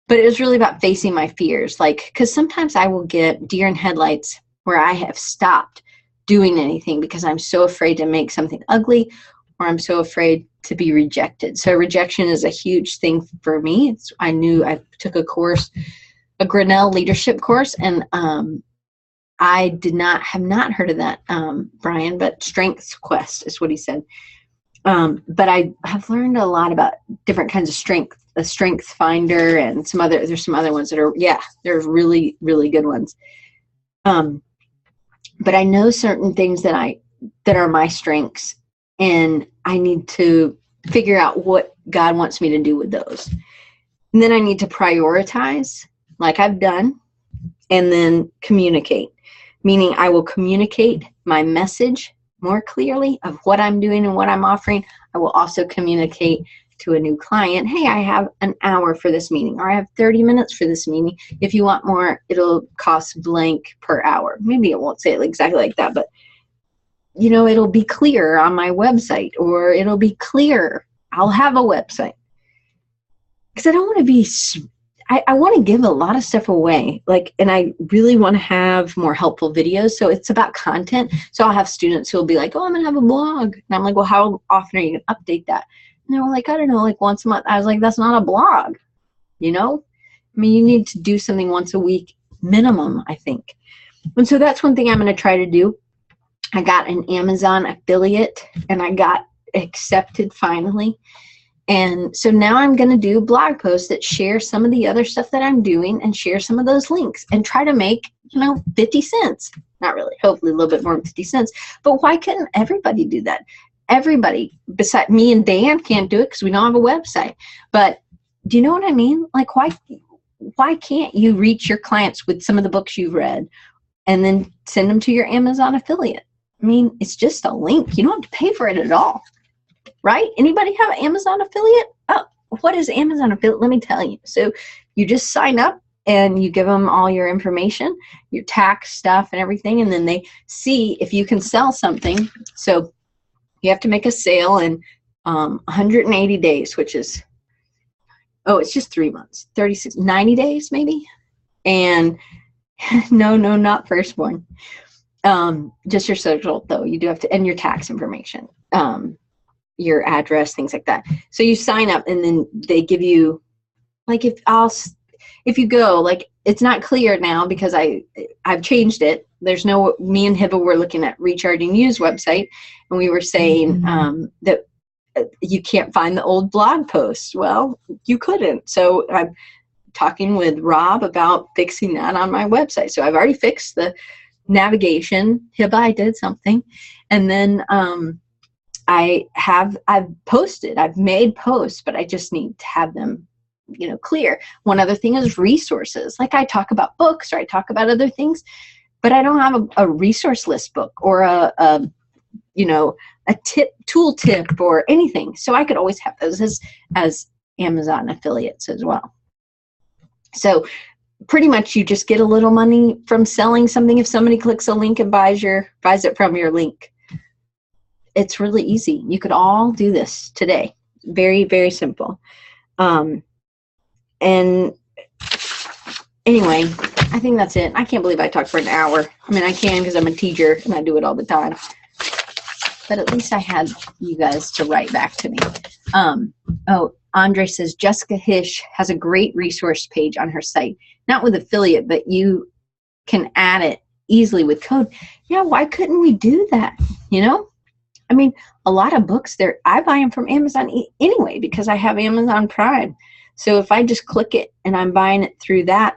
But it was really about facing my fears. Because sometimes I will get deer in headlights where I have stopped doing anything because I'm so afraid to make something ugly, or I'm so afraid to be rejected. So rejection is a huge thing for me. I took a course, a Grinnell leadership course, and I have not heard of that, Brian, but Strengths Quest is what he said. But I have learned a lot about different kinds of strength, a strength finder, and there's some other ones that are, yeah, there's really, really good ones. But I know certain things that are my strengths, and I need to figure out what God wants me to do with those. And then I need to prioritize, like I've done, and then communicate, meaning I will communicate my message more clearly of what I'm doing and what I'm offering. I will also communicate to a new client, hey, I have an hour for this meeting, or I have 30 minutes for this meeting. If you want more, it'll cost blank per hour. Maybe it won't say it exactly like that, but it'll be clear on my website, or it'll be clear. I'll have a website. Because I don't want to be, I want to give a lot of stuff away, and I really want to have more helpful videos. So it's about content. So I'll have students who will be like, oh, I'm going to have a blog. And I'm like, well, how often are you going to update that? And they were like, I don't know, like once a month. I was like, that's not a blog, I mean, you need to do something once a week minimum, I think. And so that's one thing I'm going to try to do. I got an Amazon affiliate, and I got accepted finally. And so now I'm going to do blog posts that share some of the other stuff that I'm doing, and share some of those links, and try to make, 50 cents. Not really, hopefully a little bit more than 50 cents. But why couldn't everybody do that? Everybody, besides me and Dan, can't do it because we don't have a website. But do you know what I mean? Like, why can't you reach your clients with some of the books you've read and then send them to your Amazon affiliate? I mean, it's just a link. You don't have to pay for it at all. Right? Anybody have an Amazon affiliate? Oh, what is Amazon affiliate? Let me tell you. So you just sign up and you give them all your information, your tax stuff and everything, and then they see if you can sell something. So you have to make a sale in 180 days, which is, it's just 3 months, 36, 90 days maybe. And no, not firstborn. Just your social though. You do have to, and your tax information. Your address, things like that. So you sign up, and then they give you, like, if you go, like, it's not clear now because I've changed it. There's no, me and Hiba were looking at Recharging You's website, and we were saying that you can't find the old blog posts. Well, you couldn't. So I'm talking with Rob about fixing that on my website. So I've already fixed the navigation. Hiba, I did something. And then I've posted, I've made posts, but I just need to have them, clear. One other thing is resources. Like, I talk about books, or I talk about other things, but I don't have a resource list book, or a tool tip or anything. So I could always have those as Amazon affiliates as well. So pretty much you just get a little money from selling something. If somebody clicks a link and buys it from your link. It's really easy. You could all do this today. Very, very simple. And anyway, I think that's it. I can't believe I talked for an hour. I mean, I can because I'm a teacher and I do it all the time. But at least I had you guys to write back to me. Andre says, Jessica Hish has a great resource page on her site. Not with affiliate, but you can add it easily with code. Yeah, why couldn't we do that? I mean, a lot of books I buy them from Amazon anyway because I have Amazon Prime. So if I just click it and I'm buying it through that,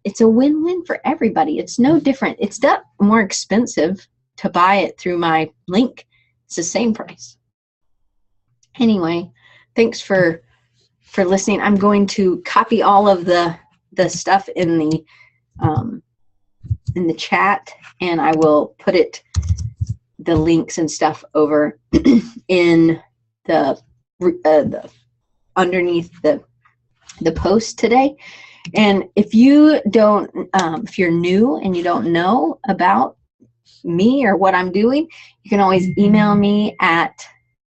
it's a win-win for everybody. It's no different. It's not more expensive to buy it through my link. It's the same price. Anyway, thanks for listening. I'm going to copy all of the stuff in the chat, and I will put the links and stuff over in the underneath the post today. And if you don't, if you're new and you don't know about me or what I'm doing, you can always email me at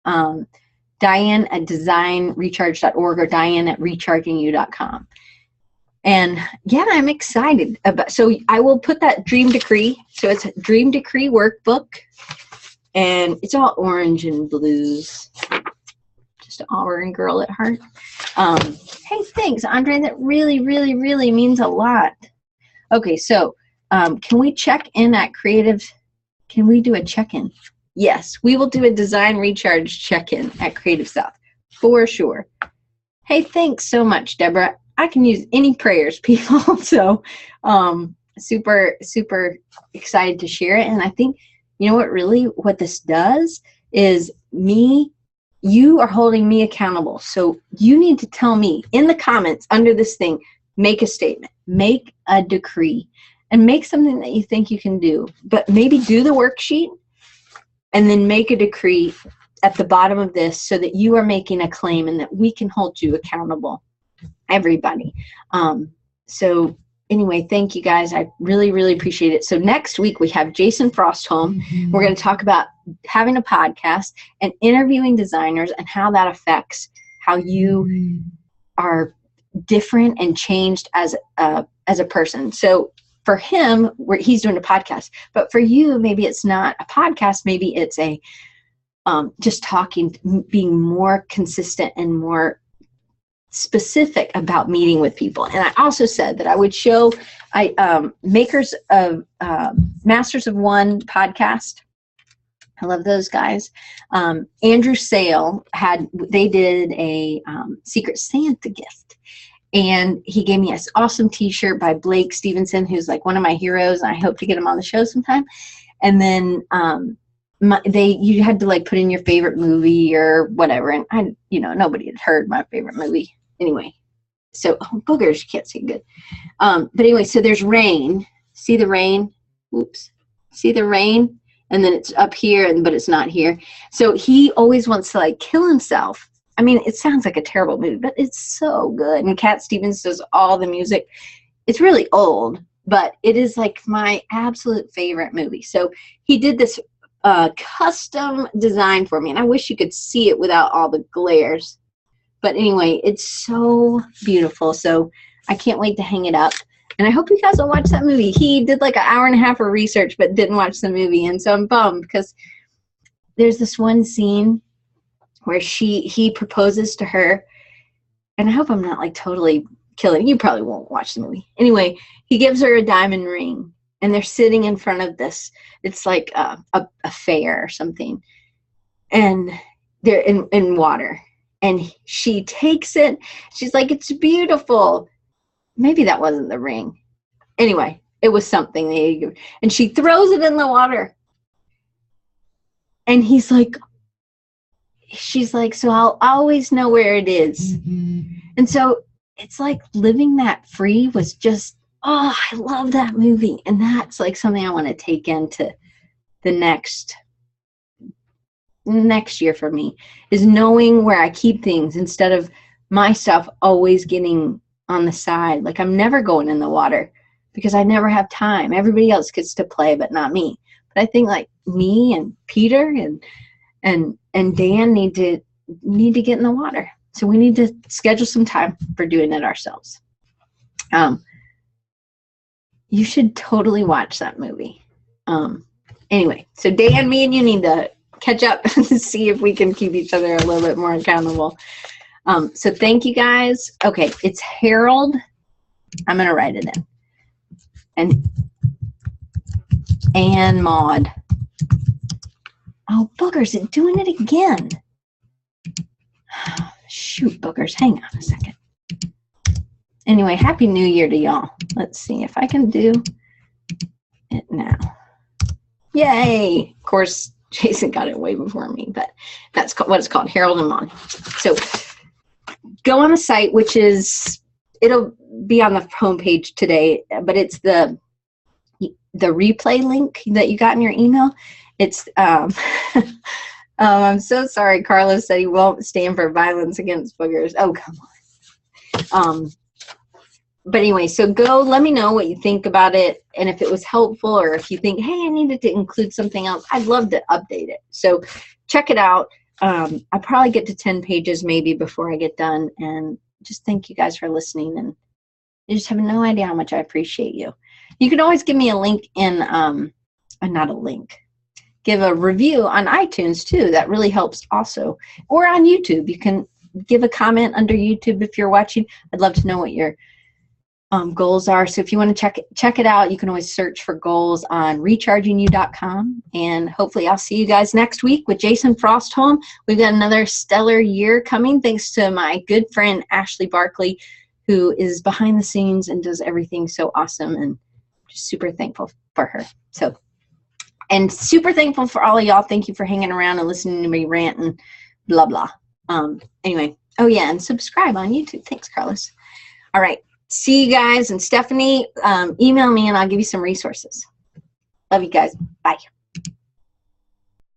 Diane@designrecharge.org or Diane@rechargingyou.com. And yeah, I'm excited about, so I will put that Dream Decree. So it's a Dream Decree workbook, and it's all orange and blues. Just an Auburn girl at heart. Hey, thanks, Andre. That really, really, really means a lot. Okay, so can we check in at Creative? Can we do a check-in? Yes, we will do a design recharge check-in at Creative South for sure. Hey, thanks so much, Deborah. I can use any prayers, people. So super, super excited to share it. And I think, you know what this does is you are holding me accountable. So you need to tell me in the comments under this thing, make a statement, make a decree, and make something that you think you can do. But maybe do the worksheet and then make a decree at the bottom of this so that you are making a claim and that we can hold you accountable, everybody. So anyway, thank you guys. I really, really appreciate it. So next week we have Jason Frostholm. We're going to talk about having a podcast and interviewing designers and how that affects how you are different and changed as a person. So for him, he's doing a podcast, but for you, maybe it's not a podcast. Maybe it's a just talking, being more consistent and more specific about meeting with people. And I also said that I would show makers of Masters of One podcast. I love those guys. Andrew Sale they did a Secret Santa gift. And he gave me an awesome t-shirt by Blake Stevenson, who's like one of my heroes. And I hope to get him on the show sometime. And then you had to like put in your favorite movie or whatever. And nobody had heard my favorite movie. Anyway, so boogers, you can't see good. But anyway, so there's rain. See the rain? Oops. See the rain? And then it's up here, but it's not here. So he always wants to like kill himself. I mean, it sounds like a terrible movie, but it's so good. And Cat Stevens does all the music. It's really old, but it is like my absolute favorite movie. So he did this custom design for me, and I wish you could see it without all the glares. But anyway, it's so beautiful. So I can't wait to hang it up. And I hope you guys will watch that movie. He did like an hour and a half of research, but didn't watch the movie. And so I'm bummed because there's this one scene where he proposes to her. And I hope I'm not like totally killing. You probably won't watch the movie. Anyway, he gives her a diamond ring. And they're sitting in front of this. It's like a fair or something. And they're in water. And she takes it. She's like, it's beautiful. Maybe that wasn't the ring. Anyway, it was something. And she throws it in the water. And she's like, so I'll always know where it is. Mm-hmm. And so it's like living that free was just, oh, I love that movie. And that's like something I want to take into the next year for me, is knowing where I keep things instead of my stuff always getting on the side. Like I'm never going in the water because I never have time. Everybody else gets to play, but not me. But I think like me and Peter and Dan need to get in the water. So we need to schedule some time for doing it ourselves. You should totally watch that movie. Anyway, so Dan, me and you need to catch up and see if we can keep each other a little bit more accountable. So thank you guys. Okay, it's Harold. I'm going to write it in. And Maud. Oh, boogers, it's doing it again. Shoot, boogers, hang on a second. Anyway, Happy New Year to y'all. Let's see if I can do it now. Yay! Of course, Jason got it way before me, but that's what it's called, Harold and Maud. So go on the site, which is, it'll be on the homepage today, but it's the replay link that you got in your email. It's, I'm so sorry. Carlos said he won't stand for violence against boogers. Oh, come on. But anyway, so go, let me know what you think about it. And if it was helpful, or if you think, hey, I needed to include something else, I'd love to update it. So check it out. I probably get to 10 pages maybe before I get done. And just thank you guys for listening. And you just have no idea how much I appreciate you. You can always give me a link in, not a link, give a review on iTunes too. That really helps also. Or on YouTube. You can give a comment under YouTube if you're watching. I'd love to know what your goals are. So if you want to check it out, you can always search for goals on rechargingyou.com. And hopefully I'll see you guys next week with Jason Frostholm. We've got another stellar year coming, thanks to my good friend Ashley Barkley, who is behind the scenes and does everything so awesome, and just super thankful for her. So, and super thankful for all of y'all. Thank you for hanging around and listening to me rant and blah, blah. Anyway, oh yeah, and subscribe on YouTube. Thanks, Carlos. All right. See you guys. And Stephanie, email me and I'll give you some resources. Love you guys. Bye.